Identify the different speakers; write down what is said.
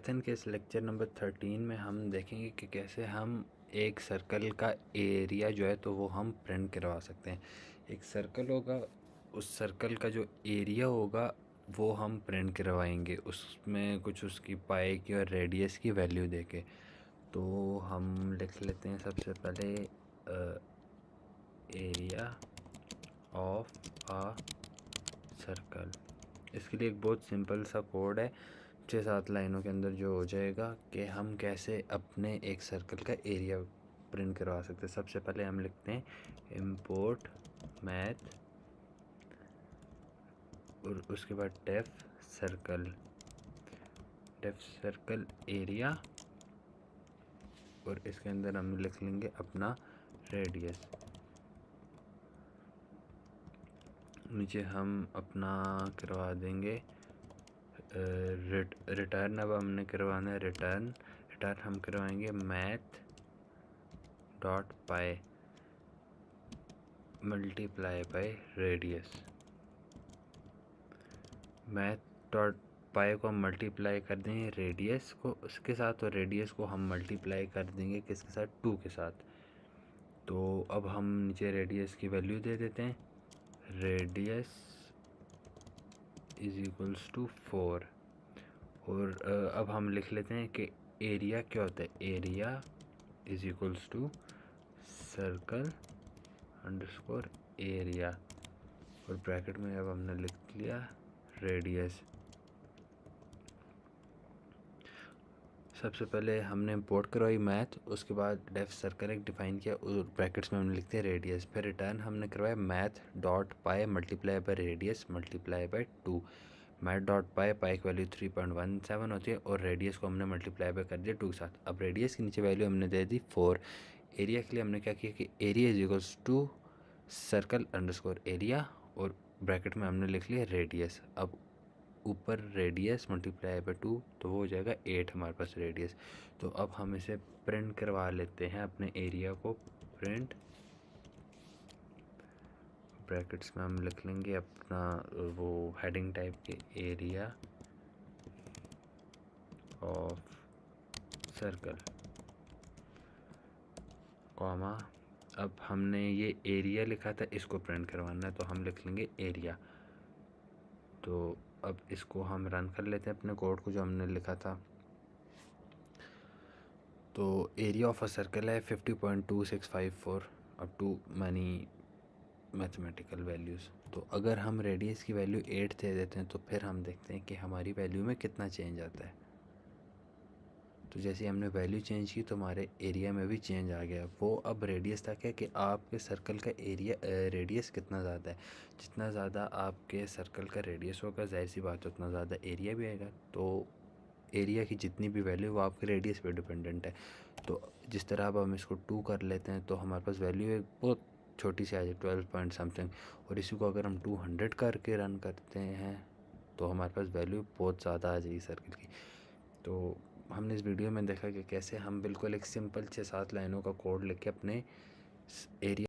Speaker 1: Python के इस lecture number 13 में हम देखेंगे कि कैसे हम एक सर्कल का एरिया जो है तो वो हम प्रिंट करवा सकते हैं। एक सर्कल होगा, उस सर्कल का जो एरिया होगा वो हम प्रिंट करवाएंगे, उसमें कुछ उसकी पाई की और रेडियस की वैल्यू देके। तो हम लिख लेते हैं सबसे पहले एरिया ऑफ आ सर्कल। इसके लिए एक बहुत सिंपल सा कोड है, 6-7 लाइनों के अंदर जो हो जाएगा कि हम कैसे अपने एक सर्कल का एरिया प्रिंट करवा सकते हैं। सबसे पहले हम लिखते हैं इंपोर्ट मैथ और उसके बाद डेफ सर्कल एरिया, और इसके अंदर हम लिख लेंगे अपना रेडियस। नीचे हम अपना करवा देंगे रिटर्न। अब हमने करवाना है रिटर्न हम करवाएंगे math dot pi multiply by radius. Math dot pi को हम मल्टीप्लाई कर देंगे रेडियस को उसके साथ, और रेडियस को हम मल्टीप्लाई कर देंगे किसके साथ, 2 के साथ। तो अब हम नीचे रेडियस की वैल्यू दे देते हैं, रेडियस इज इक्वल्स टू 4। और अब हम लिख लेते हैं कि एरिया क्या होता है, area is equals to circle underscore area, और ब्रैकेट में अब हमने लिख लिया रेडियस। सबसे पहले हमने इंपोर्ट करवाई मैथ, उसके बाद डेफ सर्कल एक डिफाइन किया और ब्रैकेट्स में हमने लिखते हैं रेडियस। फिर रिटर्न हमने करवाया math dot pi multiply by radius multiply by 2। Math dot pi की वैल्यू 3.17 होती है और रेडियस को हमने मल्टीप्लाई बाय कर दिया 2 के साथ। अब रेडियस की नीचे वैल्यू हमने दे दी 4। एरिया के लिए हमने क्या किया कि area is equals to circle underscore area, और ब्रैकेट में हमने लिख लिया रेडियस। अब ऊपर रेडियस मल्टीप्लाई बाय 2 तो वो हो जाएगा 8 हमारे पास रेडियस। तो अब हम इसे प्रिंट करवा लेते हैं अपने एरिया को। प्रिंट ब्रैकेट्स में हम लिख लेंगे अपना वो हेडिंग टाइप के एरिया ऑफ सर्कल कॉमा। अब हमने ये एरिया लिखा था, इसको प्रिंट करवाना है तो हम लिख लेंगे एरिया। तो अब इसको हम रन कर लेते हैं अपने कोड को जो हमने लिखा था। तो एरिया ऑफ अ सर्कल है 50.2654 up to many mathematical values. तो अगर हम रेडियस की वैल्यू 8 दे देते हैं तो फिर हम देखते हैं कि हमारी वैल्यू में कितना चेंज आता है। तो जैसे हमने वैल्यू चेंज की तो हमारे एरिया में भी चेंज आ गया। वो अब रेडियस तक है कि आपके सर्कल का एरिया रेडियस कितना ज़्यादा है। जितना ज़्यादा आपके सर्कल का रेडियस होगा, जाहिर सी बात है उतना ज़्यादा एरिया भी आएगा। तो एरिया की जितनी भी वैल्यू वो आपके रेडियस पे डिपेंडेंट है। तो जिस तरह अब हम इसको 2 कर लेते हैं तो हमारे पास वैल्यू एक बहुत छोटी सी आ जाए 12 पॉइंट समथिंग, और इसी को अगर हम 200 करके रन करते हैं तो हमारे पास वैल्यू बहुत ज़्यादा आ जाएगी सर्कल की। तो हमने इस वीडियो में देखा कि कैसे हम बिल्कुल एक सिंपल 6-7 लाइनों का कोड लिख के अपने एरिया